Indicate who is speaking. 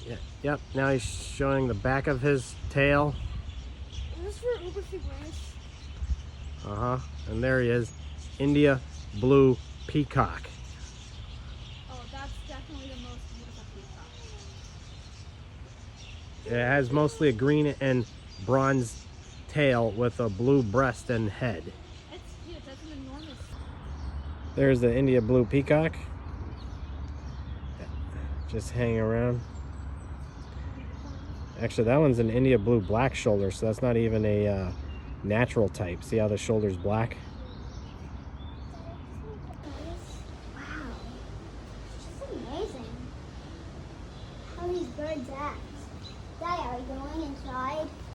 Speaker 1: Yeah, yep, now he's showing the back of his tail.
Speaker 2: Is this for Uber figurines?
Speaker 1: Uh-huh. And there he is. India blue peacock.
Speaker 2: Oh, that's definitely the most beautiful peacock.
Speaker 1: It has mostly a green and bronze tail with a blue breast and head.
Speaker 2: It's huge. That's an enormous.
Speaker 1: There's the India blue peacock. Just hanging around. Actually, that one's an India blue black shoulder, so that's not even a natural type. See how the shoulder's black?
Speaker 3: Wow, this is amazing. How are these birds act? Daddy, are we going inside?